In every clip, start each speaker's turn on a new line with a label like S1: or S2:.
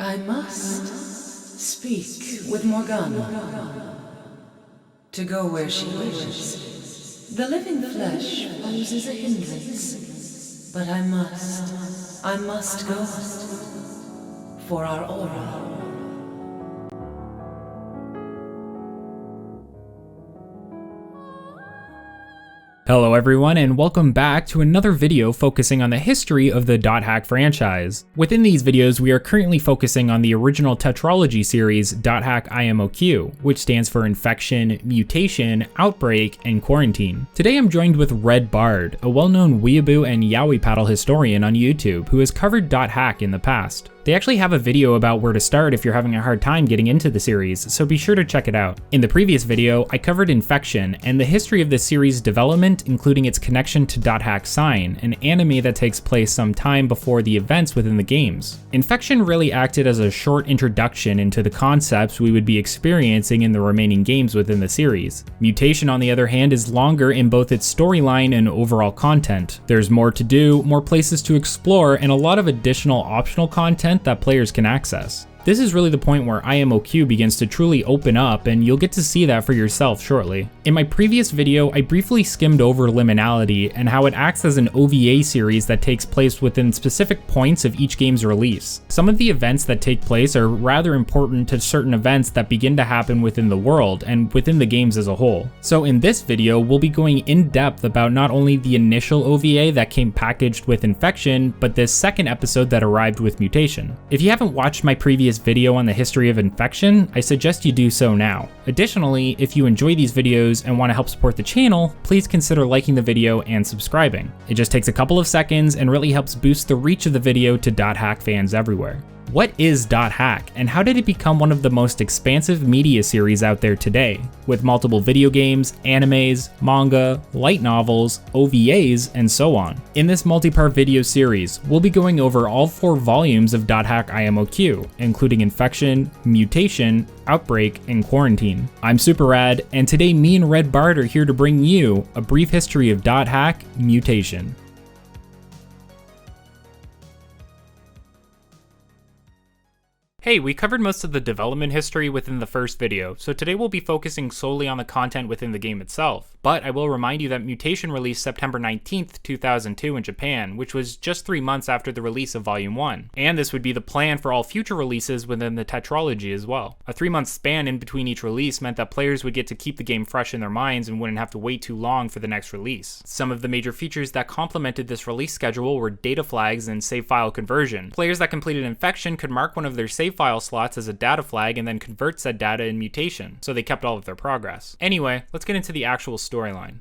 S1: I must speak with Morgana to go where she wishes. The living flesh poses a hindrance, but I must go for our aura.
S2: Hello everyone, and welcome back to another video focusing on the history of the .hack franchise. Within these videos, we are currently focusing on the original tetralogy series .hack IMOQ, which stands for Infection, Mutation, Outbreak, and Quarantine. Today I'm joined with RedBard, a well-known weeaboo and yaoi paddle historian on YouTube who has covered .hack in the past. They actually have a video about where to start if you're having a hard time getting into the series, so be sure to check it out. In the previous video, I covered Infection and the history of the series' development, including its connection to .hack Sign, an anime that takes place some time before the events within the games. Infection really acted as a short introduction into the concepts we would be experiencing in the remaining games within the series. Mutation, on the other hand, is longer in both its storyline and overall content. There's more to do, more places to explore, and a lot of additional optional content that players can access. This is really the point where IMOQ begins to truly open up, and you'll get to see that for yourself shortly. In my previous video, I briefly skimmed over Liminality and how it acts as an OVA series that takes place within specific points of each game's release. Some of the events that take place are rather important to certain events that begin to happen within the world and within the games as a whole. So in this video, we'll be going in depth about not only the initial OVA that came packaged with Infection, but this second episode that arrived with Mutation. If you haven't watched my previous video on the history of Infection, I suggest you do so now. Additionally, if you enjoy these videos and want to help support the channel, please consider liking the video and subscribing. It just takes a couple of seconds and really helps boost the reach of the video to .hack fans everywhere. What is .hack, and how did it become one of the most expansive media series out there today, with multiple video games, animes, manga, light novels, OVAs, and so on? In this multi-part video series, we'll be going over all 4 volumes of .hack IMOQ, including Infection, Mutation, Outbreak, and Quarantine. I'm SuperRad, and today me and RedBard are here to bring you a brief history of .hack Mutation. Hey, we covered most of the development history within the first video, so today we'll be focusing solely on the content within the game itself. But I will remind you that Mutation released September 19th, 2002 in Japan, which was just 3 months after the release of Volume 1. And this would be the plan for all future releases within the tetralogy as well. A 3-month span in between each release meant that players would get to keep the game fresh in their minds and wouldn't have to wait too long for the next release. Some of the major features that complemented this release schedule were data flags and save file conversion. Players that completed Infection could mark one of their save file slots as a data flag and then convert said data in Mutation, so they kept all of their progress. Anyway, let's get into the actual storyline.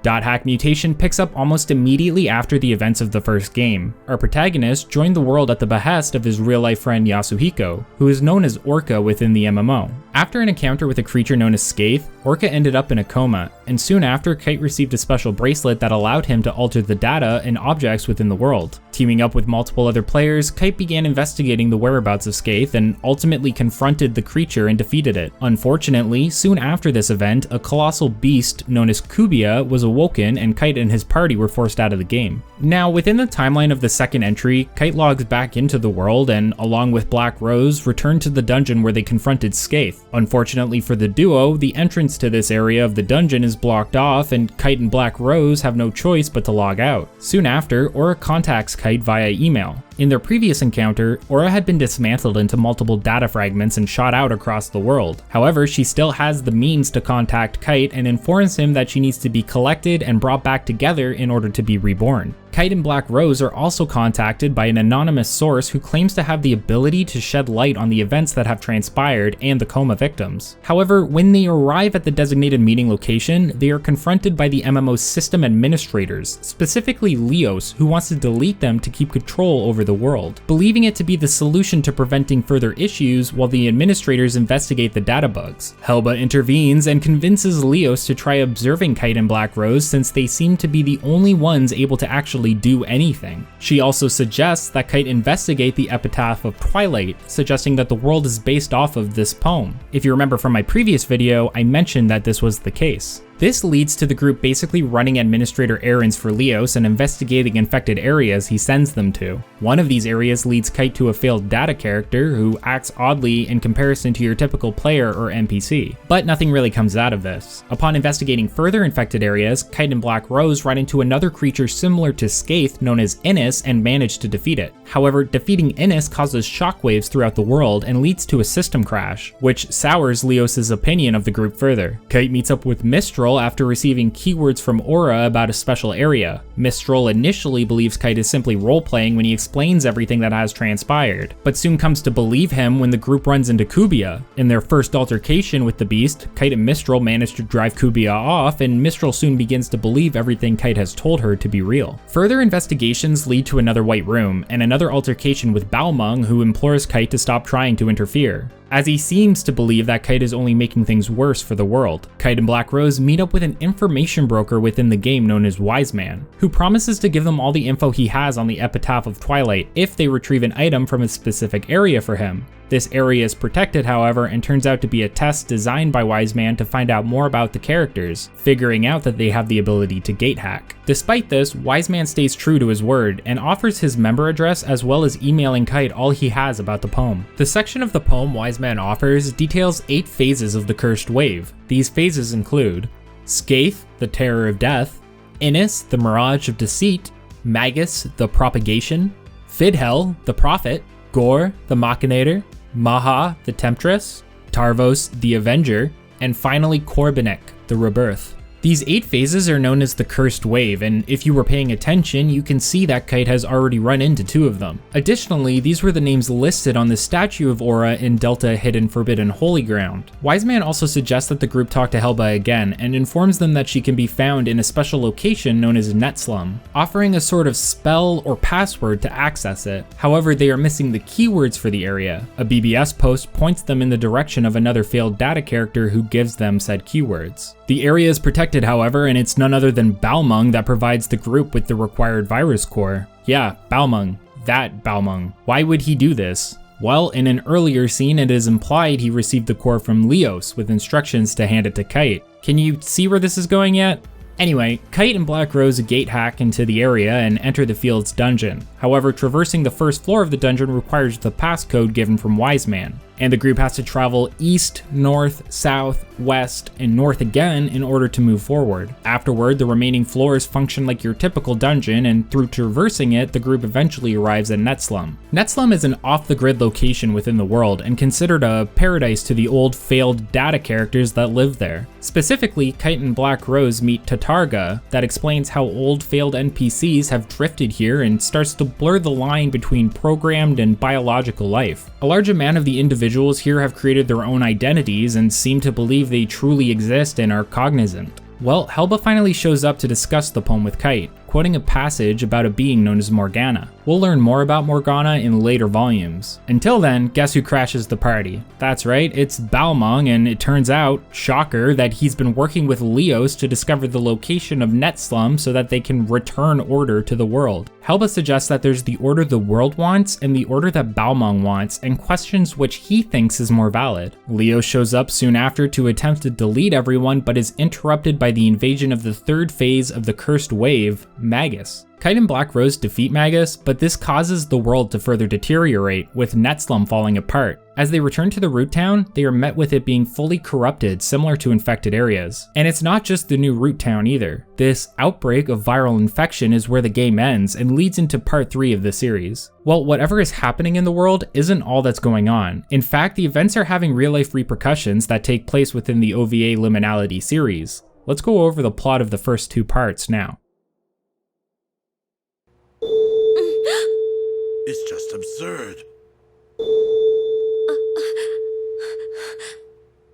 S2: .hack Mutation picks up almost immediately after the events of the first game. Our protagonist joined the world at the behest of his real-life friend Yasuhiko, who is known as Orca within the MMO. After an encounter with a creature known as Skaith, Orca ended up in a coma, and soon after, Kite received a special bracelet that allowed him to alter the data and objects within the world. Teaming up with multiple other players, Kite began investigating the whereabouts of Skaith and ultimately confronted the creature and defeated it. Unfortunately, soon after this event, a colossal beast known as Kubia was awoken, and Kite and his party were forced out of the game. Now, within the timeline of the second entry, Kite logs back into the world and, along with Black Rose, returned to the dungeon where they confronted Skaith. Unfortunately for the duo, the entrance to this area of the dungeon is blocked off, and Kite and Black Rose have no choice but to log out. Soon after, Aura contacts Kite via email. In their previous encounter, Aura had been dismantled into multiple data fragments and shot out across the world. However, she still has the means to contact Kite and informs him that she needs to be collected and brought back together in order to be reborn. Kite and Black Rose are also contacted by an anonymous source who claims to have the ability to shed light on the events that have transpired and the coma victims. However, when they arrive at the designated meeting location, they are confronted by the MMO's system administrators, specifically Leos, who wants to delete them to keep control over the world, believing it to be the solution to preventing further issues while the administrators investigate the data bugs. Helba intervenes and convinces Leos to try observing Kite and Black Rose since they seem to be the only ones able to actually do anything. She also suggests that Kite investigate the epitaph of Twilight, suggesting that the world is based off of this poem. If you remember from my previous video, I mentioned that this was the case. This leads to the group basically running administrator errands for Leos and investigating infected areas he sends them to. One of these areas leads Kite to a failed data character who acts oddly in comparison to your typical player or NPC. But nothing really comes out of this. Upon investigating further infected areas, Kite and Black Rose run into another creature similar to Skaith known as Innis and manage to defeat it. However, defeating Innis causes shockwaves throughout the world and leads to a system crash, which sours Leos' opinion of the group further. Kite meets up with Mistral after receiving keywords from Aura about a special area. Mistral initially believes Kite is simply role-playing when he explains everything that has transpired, but soon comes to believe him when the group runs into Kubia. In their first altercation with the beast, Kite and Mistral manage to drive Kubia off, and Mistral soon begins to believe everything Kite has told her to be real. Further investigations lead to another white room, and another altercation with Balmung, who implores Kite to stop trying to interfere, as he seems to believe that Kite is only making things worse for the world. Kite and Black Rose meet up with an information broker within the game known as Wise Man, who promises to give them all the info he has on the Epitaph of Twilight if they retrieve an item from a specific area for him. This area is protected, however, and turns out to be a test designed by Wise Man to find out more about the characters, figuring out that they have the ability to gate hack. Despite this, Wise Man stays true to his word and offers his member address as well as emailing Kite all he has about the poem. The section of the poem Wise Man offers details 8 phases of the Cursed Wave. These phases include Skaith, the Terror of Death, Innis, the Mirage of Deceit, Magus, the Propagation, Fidhel, the Prophet, Gore, the Machinator, Maha, the Temptress, Tarvos, the Avenger, and finally Korbanek, the Rebirth. These 8 phases are known as the Cursed Wave, and if you were paying attention, you can see that Kite has already run into 2 of them. Additionally, these were the names listed on the statue of Aura in Delta Hidden Forbidden Holy Ground. Wise Man also suggests that the group talk to Helba again, and informs them that she can be found in a special location known as Netslum, offering a sort of spell or password to access it. However, they are missing the keywords for the area. A BBS post points them in the direction of another failed data character who gives them said keywords. The area is protected, however, and it's none other than Balmung that provides the group with the required virus core. Yeah, Balmung. That Balmung. Why would he do this? Well, in an earlier scene it is implied he received the core from Leos with instructions to hand it to Kite. Can you see where this is going yet? Anyway, Kite and Black Rose gate hack into the area and enter the field's dungeon. However, traversing the first floor of the dungeon requires the passcode given from Wise Man, and the group has to travel east, north, south, west, and north again in order to move forward. Afterward, the remaining floors function like your typical dungeon, and through traversing it, the group eventually arrives at Netslum. Netslum is an off-the-grid location within the world, and considered a paradise to the old failed data characters that live there. Specifically, Kite and Black Rose meet Tatarga, that explains how old failed NPCs have drifted here and starts to blur the line between programmed and biological life. A large amount of the individuals here have created their own identities and seem to believe they truly exist and are cognizant. Well, Helba finally shows up to discuss the poem with Kite, quoting a passage about a being known as Morgana. We'll learn more about Morgana in later volumes. Until then, guess who crashes the party? That's right, it's Balmung, and it turns out, shocker, that he's been working with Leos to discover the location of Netslum so that they can return order to the world. Helba suggests that there's the order the world wants and the order that Balmung wants, and questions which he thinks is more valid. Leo shows up soon after to attempt to delete everyone, but is interrupted by the invasion of the 3rd phase of the Cursed Wave, Magus. Kite and Black Rose defeat Magus, but this causes the world to further deteriorate, with Netslum falling apart. As they return to the root town, they are met with it being fully corrupted, similar to infected areas. And it's not just the new root town either. This outbreak of viral infection is where the game ends and leads into part 3 of the series. Well, whatever is happening in the world isn't all that's going on. In fact, the events are having real-life repercussions that take place within the OVA Liminality series. Let's go over the plot of the first 2 parts now.
S3: It's just absurd.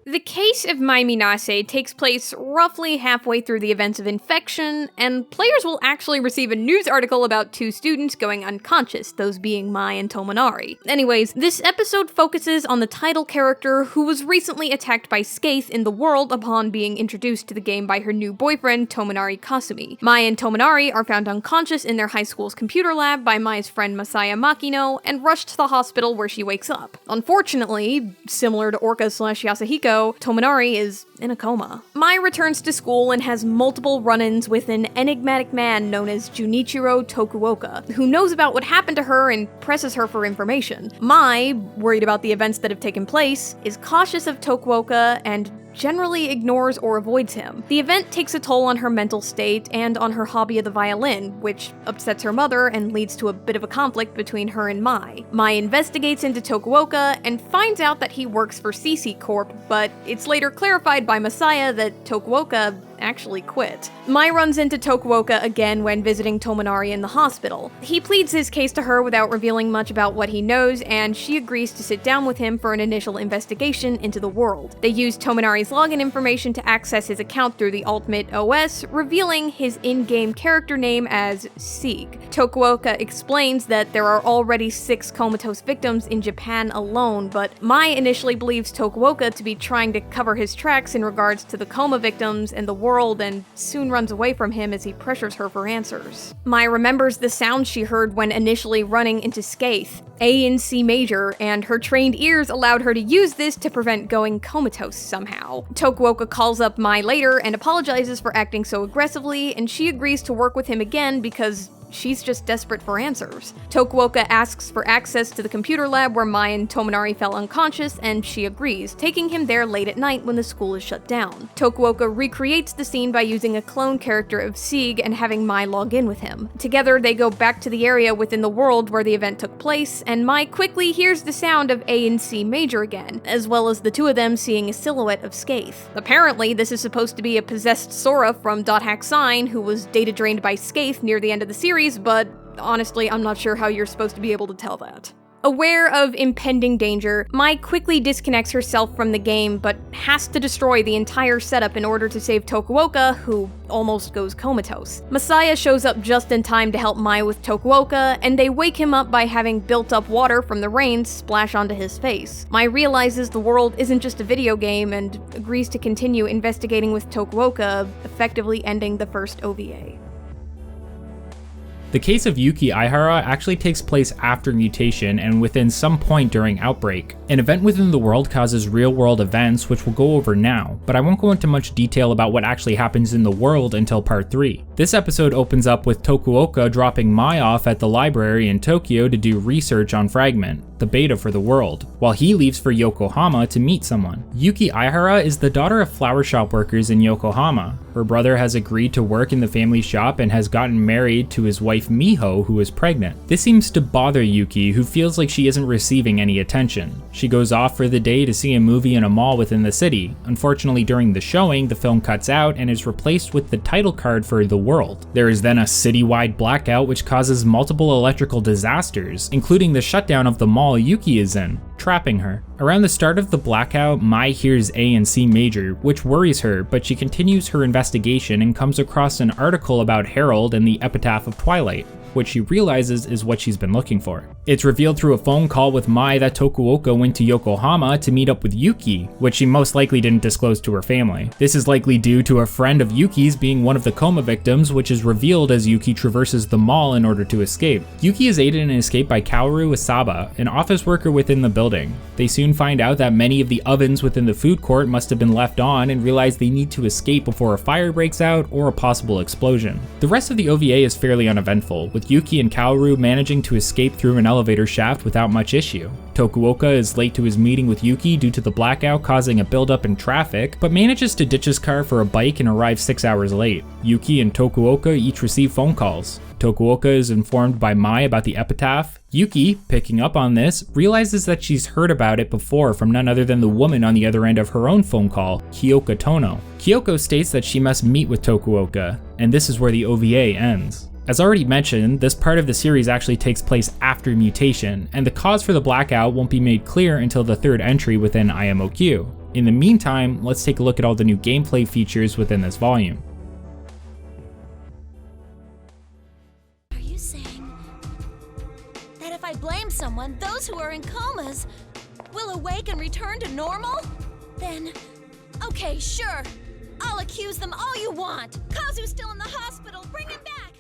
S4: The case of Mai Minase takes place roughly halfway through the events of infection, and players will actually receive a news article about 2 students going unconscious, those being Mai and Tomonari. Anyways, this episode focuses on the title character who was recently attacked by Skaith in the world upon being introduced to the game by her new boyfriend, Tomonari Kasumi. Mai and Tomonari are found unconscious in their high school's computer lab by Mai's friend Masaya Makino and rushed to the hospital where she wakes up. Unfortunately, similar to Orca/Yasuhiko, ago, Tominari is in a coma. Mai returns to school and has multiple run-ins with an enigmatic man known as Junichiro Tokuoka, who knows about what happened to her and presses her for information. Mai, worried about the events that have taken place, is cautious of Tokuoka and generally ignores or avoids him. The event takes a toll on her mental state and on her hobby of the violin, which upsets her mother and leads to a bit of a conflict between her and Mai. Mai investigates into Tokuoka and finds out that he works for CC Corp, but it's later clarified by Masaya that Tokuoka actually quit. Mai runs into Tokuoka again when visiting Tominari in the hospital. He pleads his case to her without revealing much about what he knows, and she agrees to sit down with him for an initial investigation into the world. They use Tominari's login information to access his account through the Ultimate OS, revealing his in-game character name as Sieg. Tokuoka explains that there are already 6 comatose victims in Japan alone, but Mai initially believes Tokuoka to be trying to cover his tracks in regards to the coma victims and the world, and soon runs away from him as he pressures her for answers. Mai remembers the sound she heard when initially running into Skaith, A in C major, and her trained ears allowed her to use this to prevent going comatose somehow. Tokuoka calls up Mai later and apologizes for acting so aggressively, and she agrees to work with him again because she's just desperate for answers. Tokuoka asks for access to the computer lab where Mai and Tominari fell unconscious, and she agrees, taking him there late at night when the school is shut down. Tokuoka recreates the scene by using a clone character of Sieg and having Mai log in with him. Together, they go back to the area within the world where the event took place, and Mai quickly hears the sound of A and C major again, as well as the two of them seeing a silhouette of Skaith. Apparently, this is supposed to be a possessed Sora from .hack Sign, who was data drained by Skaith near the end of the series, but honestly, I'm not sure how you're supposed to be able to tell that. Aware of impending danger, Mai quickly disconnects herself from the game, but has to destroy the entire setup in order to save Tokuoka, who almost goes comatose. Masaya shows up just in time to help Mai with Tokuoka, and they wake him up by having built up water from the rain splash onto his face. Mai realizes the world isn't just a video game and agrees to continue investigating with Tokuoka, effectively ending the first OVA.
S2: The case of Yuki Aihara actually takes place after Mutation and within some point during Outbreak. An event within the world causes real-world events, which we'll go over now, but I won't go into much detail about what actually happens in the world until part 3. This episode opens up with Tokuoka dropping Mai off at the library in Tokyo to do research on Fragment, the beta for the world, while he leaves for Yokohama to meet someone. Yuki Aihara is the daughter of flower shop workers in Yokohama. Her brother has agreed to work in the family shop and has gotten married to his wife Miho, who is pregnant. This seems to bother Yuki, who feels like she isn't receiving any attention. She goes off for the day to see a movie in a mall within the city. Unfortunately, during the showing, the film cuts out and is replaced with the title card for The World. There is then a citywide blackout which causes multiple electrical disasters, including the shutdown of the mall Yuki is in, trapping her. Around the start of the blackout, Mai hears A and C major, which worries her, but she continues her investigation and comes across an article about Harold and the Epitaph of Twilight, which she realizes is what she's been looking for. It's revealed through a phone call with Mai that Tokuoka went to Yokohama to meet up with Yuki, which she most likely didn't disclose to her family. This is likely due to a friend of Yuki's being one of the coma victims, which is revealed as Yuki traverses the mall in order to escape. Yuki is aided in an escape by Kaoru Asaba, an office worker within the building. They soon find out that many of the ovens within the food court must have been left on and realize they need to escape before a fire breaks out or a possible explosion. The rest of the OVA is fairly uneventful, with Yuki and Kaoru managing to escape through an elevator shaft without much issue. Tokuoka is late to his meeting with Yuki due to the blackout causing a buildup in traffic, but manages to ditch his car for a bike and arrive 6 hours late. Yuki and Tokuoka each receive phone calls. Tokuoka is informed by Mai about the epitaph. Yuki, picking up on this, realizes that she's heard about it before from none other than the woman on the other end of her own phone call, Kyoka Tono. Kyoko states that she must meet with Tokuoka, and this is where the OVA ends. As already mentioned, this part of the series actually takes place after Mutation, and the cause for the blackout won't be made clear until the third entry within IMOQ. In the meantime, let's take a look at all the new gameplay features within this volume.
S3: Are you saying that if I blame someone, those who are in comas will awake and return to normal? Then, okay, sure. I'll accuse them all you want. Kazu's still in the hospital. Bring him back.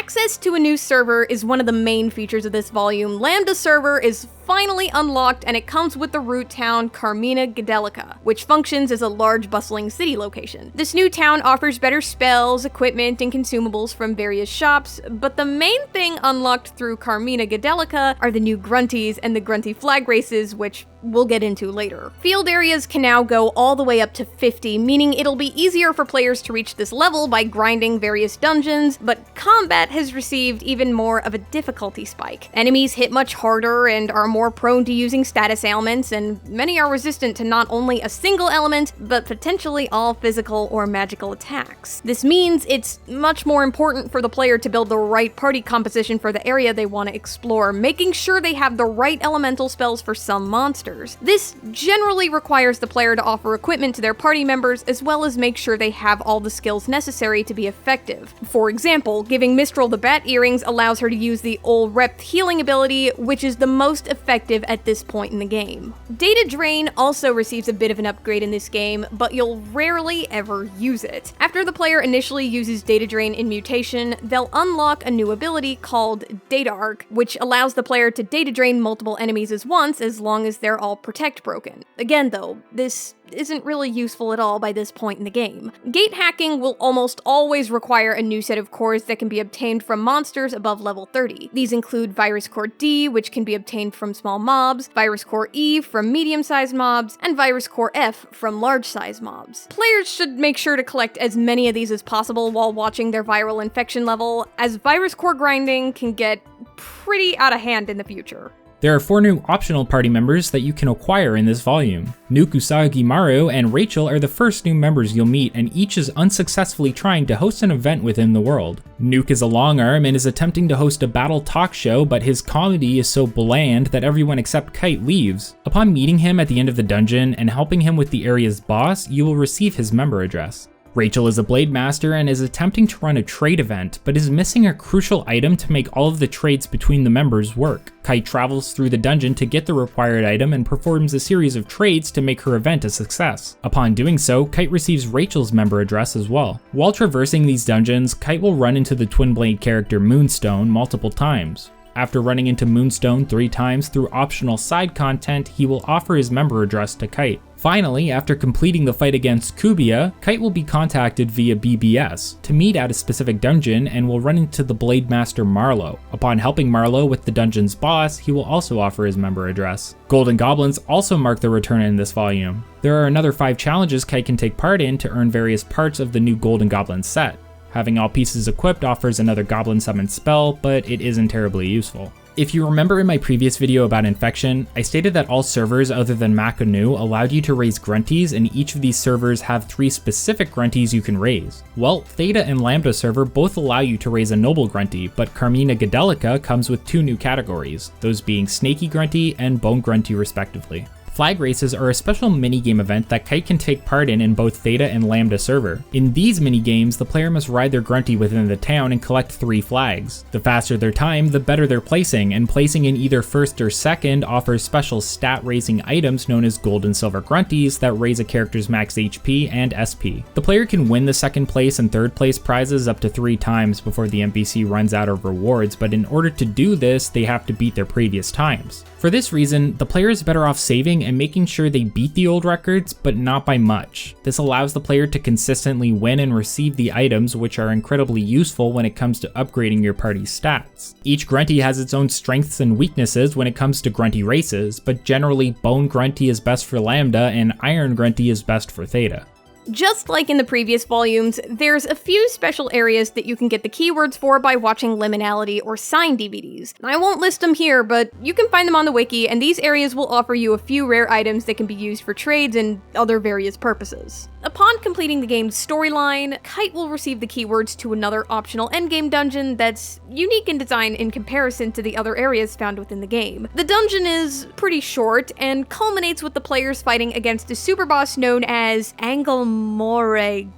S4: Access to a new server is one of the main features of this volume. Lambda server is finally unlocked, and it comes with the root town Carmina Gadelica, which functions as a large bustling city location. This new town offers better spells, equipment, and consumables from various shops, but the main thing unlocked through Carmina Gadelica are the new grunties and the grunty flag races, which we'll get into later. Field areas can now go all the way up to 50, meaning it'll be easier for players to reach this level by grinding various dungeons, but combat has received even more of a difficulty spike. Enemies hit much harder and are more prone to using status ailments, and many are resistant to not only a single element, but potentially all physical or magical attacks. This means it's much more important for the player to build the right party composition for the area they want to explore, making sure they have the right elemental spells for some monsters. This generally requires the player to offer equipment to their party members, as well as make sure they have all the skills necessary to be effective. For example, giving Mistral the bat earrings allows her to use the Ol Rep healing ability, which is the most effective at this point in the game. Data Drain also receives a bit of an upgrade in this game, but you'll rarely ever use it. After the player initially uses Data Drain in Mutation, they'll unlock a new ability called Data Arc, which allows the player to data drain multiple enemies at once as long as they're all protect broken. Again though, this isn't really useful at all by this point in the game. Gate hacking will almost always require a new set of cores that can be obtained from monsters above level 30. These include Virus Core D, which can be obtained from small mobs, Virus Core E from medium-sized mobs, and Virus Core F from large-sized mobs. Players should make sure to collect as many of these as possible while watching their viral infection level, as Virus Core grinding can get pretty out of hand in the future.
S2: There are 4 new optional party members that you can acquire in this volume. Nuke, Usagi Maru, and Rachel are the first new members you'll meet, and each is unsuccessfully trying to host an event within the world. Nuke is a long arm and is attempting to host a battle talk show, but his comedy is so bland that everyone except Kite leaves. Upon meeting him at the end of the dungeon and helping him with the area's boss, you will receive his member address. Rachel is a blade master and is attempting to run a trade event, but is missing a crucial item to make all of the trades between the members work. Kite travels through the dungeon to get the required item and performs a series of trades to make her event a success. Upon doing so, Kite receives Rachel's member address as well. While traversing these dungeons, Kite will run into the Twin Blade character Moonstone multiple times. After running into Moonstone 3 times through optional side content, he will offer his member address to Kite. Finally, after completing the fight against Kubia, Kite will be contacted via BBS to meet at a specific dungeon and will run into the Blade Master Marlowe. Upon helping Marlowe with the dungeon's boss, he will also offer his member address. Golden Goblins also mark their return in this volume. There are another 5 challenges Kite can take part in to earn various parts of the new Golden Goblin set. Having all pieces equipped offers another Goblin Summon spell, but it isn't terribly useful. If you remember in my previous video about infection, I stated that all servers other than Makanu allowed you to raise grunties, and each of these servers have 3 specific grunties you can raise. Well, Theta and Lambda server both allow you to raise a noble grunty, but Carmina Gadelica comes with 2 new categories, those being Snaky Grunty and Bone Grunty respectively. Flag races are a special minigame event that Kite can take part in both Theta and Lambda server. In these minigames, the player must ride their grunty within the town and collect 3 flags. The faster their time, the better their placing, and placing in either first or second offers special stat-raising items known as gold and silver grunties that raise a character's max HP and SP. The player can win the second place and third place prizes up to 3 times before the NPC runs out of rewards, but in order to do this, they have to beat their previous times. For this reason, the player is better off saving and making sure they beat the old records, but not by much. This allows the player to consistently win and receive the items, which are incredibly useful when it comes to upgrading your party's stats. Each grunty has its own strengths and weaknesses when it comes to grunty races, but generally Bone Grunty is best for Lambda and Iron Grunty is best for Theta.
S4: Just like in the previous volumes, there's a few special areas that you can get the keywords for by watching Liminality or Sign DVDs. I won't list them here, but you can find them on the wiki, and these areas will offer you a few rare items that can be used for trades and other various purposes. Upon completing the game's storyline, Kite will receive the keywords to another optional endgame dungeon that's unique in design in comparison to the other areas found within the game. The dungeon is pretty short and culminates with the players fighting against a super boss known as Anglemore.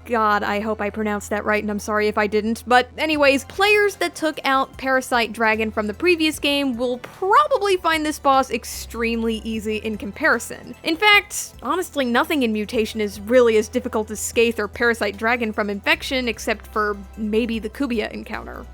S4: God, I hope I pronounced that right and I'm sorry if I didn't. But anyways, players that took out Parasite Dragon from the previous game will probably find this boss extremely easy in comparison. In fact, honestly, nothing in Mutation is really as difficult as Scathe or Parasite Dragon from Infection, except for maybe the Kubia encounter.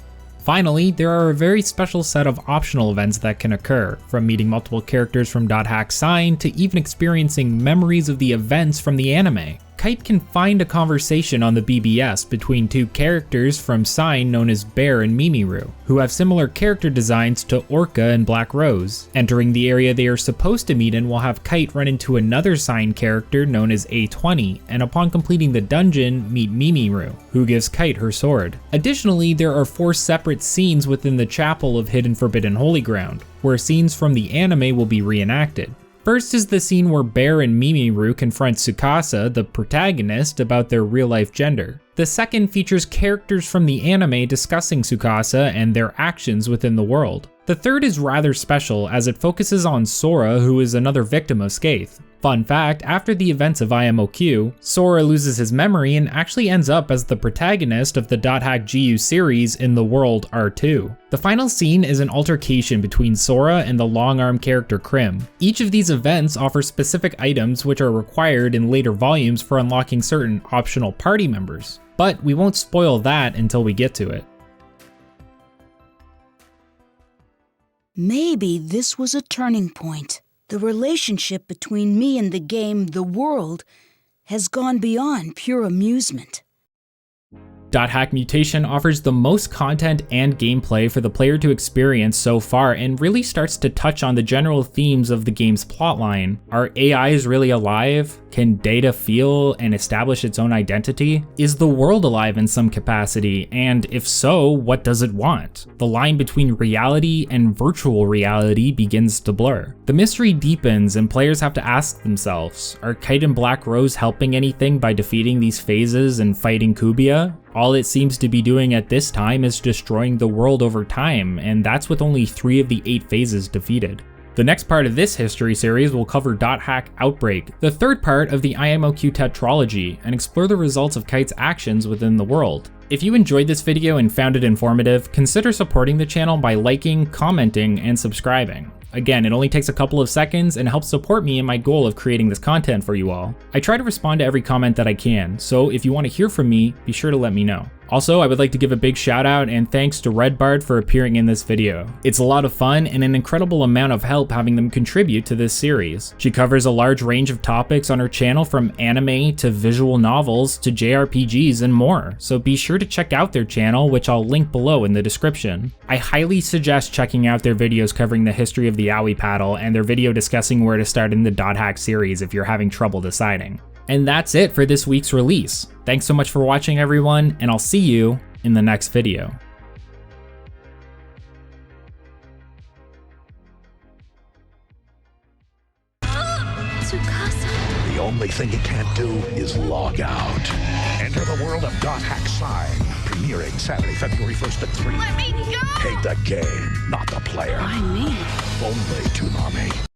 S2: Finally, there are a very special set of optional events that can occur, from meeting multiple characters from .hack Sign to even experiencing memories of the events from the anime. Kite can find a conversation on the BBS between two characters from Sign known as Bear and Mimiru, who have similar character designs to Orca and Black Rose. Entering the area they are supposed to meet in will have Kite run into another Sign character known as A20, and upon completing the dungeon, meet Mimiru, who gives Kite her sword. Additionally, there are 4 separate scenes within the Chapel of Hidden Forbidden Holy Ground, where scenes from the anime will be reenacted. First is the scene where Bear and Mimiru confront Tsukasa, the protagonist, about their real-life gender. The second features characters from the anime discussing Tsukasa and their actions within the world. The third is rather special as it focuses on Sora, who is another victim of Scathe. Fun fact, after the events of IMOQ, Sora loses his memory and actually ends up as the protagonist of the .hack GU series in the world R2. The final scene is an altercation between Sora and the long-arm character Krim. Each of these events offers specific items which are required in later volumes for unlocking certain optional party members, but we won't spoil that until we get to it.
S5: Maybe this was a turning point. The relationship between me and the game, the world, has gone beyond pure amusement.
S2: .hack Mutation offers the most content and gameplay for the player to experience so far and really starts to touch on the general themes of the game's plotline. Are AIs really alive? Can data feel and establish its own identity? Is the world alive in some capacity? And if so, what does it want? The line between reality and virtual reality begins to blur. The mystery deepens and players have to ask themselves, are Kite and Black Rose helping anything by defeating these phases and fighting Kubia? All it seems to be doing at this time is destroying the world over time, and that's with only 3 of the 8 phases defeated. The next part of this history series will cover .hack Outbreak, the third part of the IMOQ tetralogy, and explore the results of Kite's actions within the world. If you enjoyed this video and found it informative, consider supporting the channel by liking, commenting, and subscribing. Again, it only takes a couple of seconds and helps support me in my goal of creating this content for you all. I try to respond to every comment that I can, so if you want to hear from me, be sure to let me know. Also, I would like to give a big shout out and thanks to RedBard for appearing in this video. It's a lot of fun and an incredible amount of help having them contribute to this series. She covers a large range of topics on her channel from anime to visual novels to JRPGs and more, so be sure to check out their channel, which I'll link below in the description. I highly suggest checking out their videos covering the history of the yaoi paddle and their video discussing where to start in the .hack series if you're having trouble deciding. And that's it for this week's release. Thanks so much for watching everyone, and I'll see you in the next video.
S3: Tsukasa.
S6: The only thing you can't do is log out. Enter the world of .hack Sign, premiering Saturday, February 1st at 3.
S3: Let me go!
S6: Take the game, not the player.
S5: Why me?
S6: Only Toonami.